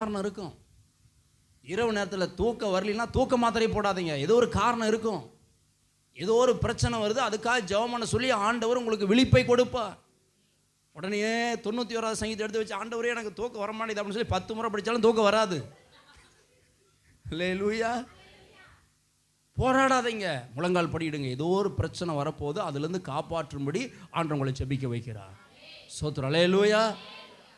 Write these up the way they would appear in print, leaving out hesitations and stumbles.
காரணம் இருக்கும். இரவு நேரத்தில் தூக்கம் வரலைன்னா தூக்க மாத்திரை போடாதீங்க. ஏதோ ஒரு காரணம் இருக்கும். ஏதோ ஒரு பிரச்சனை வருது, அதுக்காக ஜெபம் பண்ண சொல்லி ஆண்டவர் உங்களுக்கு விழிப்பை கொடுப்பார். உடனே 91வது சங்கீதம் எடுத்து வச்சு, ஆண்டவரே எனக்கு தூக்கம் வரமாட்டேது அப்படின்னு சொல்லி 10 முறை படித்தாலும் தூக்கம் வராது. அல்லேலூயா. போராடாதீங்க, முழங்கால் படியிடுங்க. ஏதோ ஒரு பிரச்சனை வரப்போது, அதுலேருந்து காப்பாற்றும்படி ஆண்டவர் உங்களை ஜெபிக்க வைக்கிறார். ஸ்தோத்திரம். அல்லேலூயா.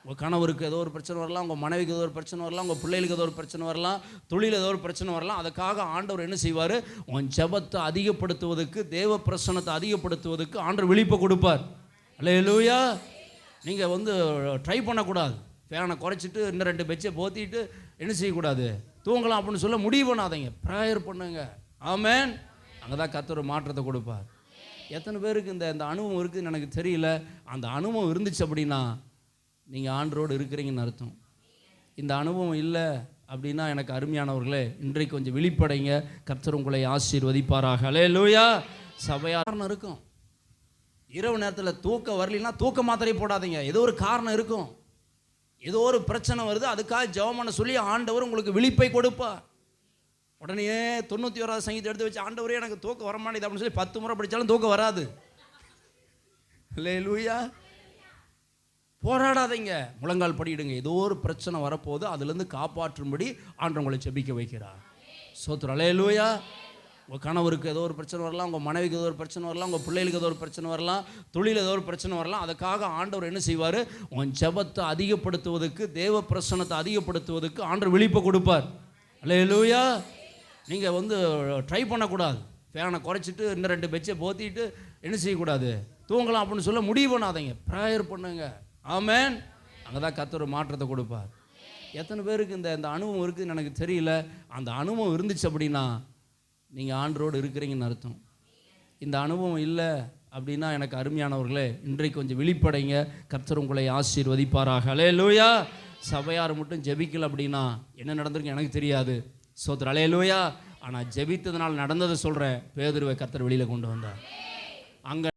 உங்கள் கணவருக்கு ஏதோ ஒரு பிரச்சனை வரலாம், உங்கள் மனைவிக்கு ஏதோ ஒரு பிரச்சனை வரலாம், உங்கள் பிள்ளைகளுக்கு ஏதோ ஒரு பிரச்சனை வரலாம், தொழில் ஏதோ ஒரு பிரச்சனை வரலாம். அதுக்காக ஆண்டவர் என்ன செய்வார்? உன் ஜெபத்தை அதிகப்படுத்துவதற்கு, தேவ பிரசன்னத்தை அதிகப்படுத்துவதற்கு ஆண்டவர் விழிப்பை கொடுப்பார். அல்லேலூயா. நீங்கள் ட்ரை பண்ணக்கூடாது. ஃபேனை குறைச்சிட்டு இன்னும் 2 பெட்சை போத்திட்டு என்ன செய்யக்கூடாது? தூங்கலாம் அப்படின்னு சொல்ல முடிவு பண்ணாதீங்க. ப்ரேயர் பண்ணுங்க. ஆமென். அங்கே தான் கர்த்தர் மாற்றத்தை கொடுப்பார். எத்தனை பேருக்கு இந்த அனுபவம் இருக்குதுன்னு எனக்கு தெரியல. அந்த அனுபவம் இருந்துச்சு அப்படின்னா நீங்கள் ஆண்டரோடு இருக்கிறீங்கன்னு அர்த்தம். இந்த அனுபவம் இல்லை அப்படின்னா எனக்கு அருமையானவர்களே, இன்றைக்கு கொஞ்சம் விழிப்படைங்க. கர்த்தர் உங்களை ஆசீர்வதிப்பாராக. அல்லேலூயா. சபையாரணம் இருக்கும். இரவு நேரத்தில் தூக்கம் வரலைன்னா தூக்க மாத்திரை போடாதீங்க. ஏதோ ஒரு காரணம் இருக்கும். ஏதோ ஒரு பிரச்சனை வருது, அதுக்காக ஜெபம் பண்ண சொல்லி ஆண்டவர் உங்களுக்கு விழிப்பை கொடுப்பார். உடனே 91வது சங்கீதம் எடுத்து வச்சு, ஆண்டவரே எனக்கு தூக்கம் வரமாட்டேது அப்படின்னு சொல்லி 10 முறை படித்தாலும் தூக்கம் வராது. அல்லேலூயா. போராடாதீங்க, முழங்கால் படியிடுங்க. ஏதோ ஒரு பிரச்சனை வரப்போது, அதுலேருந்து காப்பாற்றும்படி ஆண்டவர் உங்களை ஜெபிக்க வைக்கிறார். ஸ்தோத்திரம். அல்லேலூயா. உங்கள் கணவருக்கு ஏதோ ஒரு பிரச்சனை வரலாம், உங்கள் மனைவிக்கு ஏதோ ஒரு பிரச்சனை வரலாம், உங்கள் பிள்ளைகளுக்கு ஏதோ ஒரு பிரச்சனை வரலாம், தொழில் ஏதோ ஒரு பிரச்சனை வரலாம். அதுக்காக ஆண்டவர் என்ன செய்வார்? உன் ஜெபத்தை அதிகப்படுத்துவதற்கு, தேவ பிரசன்னத்தை அதிகப்படுத்துவதற்கு ஆண்டவர் விழிப்பை கொடுப்பார். அல்லேலூயா. நீங்கள் ட்ரை பண்ணக்கூடாது. ஃபேனை குறைச்சிட்டு இன்னும் 2 பெட்சை போத்திட்டு என்ன செய்யக்கூடாது? தூங்கலாம் அப்படின்னு சொல்ல முடிவு பண்ணாதீங்க. ப்ரேயர் பண்ணுங்க. ஆமென். அங்கே தான் கர்த்தர் மாற்றத்தை கொடுப்பார். எத்தனை பேருக்கு இந்த அனுபவம் இருக்குதுன்னு எனக்கு தெரியல. அந்த அனுபவம் இருந்துச்சு அப்படின்னா நீங்கள் ஆண்டரோடு இருக்கிறீங்கன்னு அர்த்தம். இந்த அனுபவம் இல்லை அப்படின்னா எனக்கு அருமையானவர்களே, இன்றைக்கு கொஞ்சம் விழிப்படைங்க. கர்த்தர் உங்களை ஆசீர்வதிப்பாராக. அல்லேலூயா. சபையார் மட்டும் ஜெபிக்கல அப்படின்னா என்ன நடந்திருக்கு எனக்கு தெரியாது. ஸ்தோத்திரம். அல்லேலூயா. ஆனால் ஜெபித்ததுனால் நடந்ததை சொல்கிறேன். பேதுருவை கர்த்தர் வெளியில் கொண்டு வந்தார். அங்கே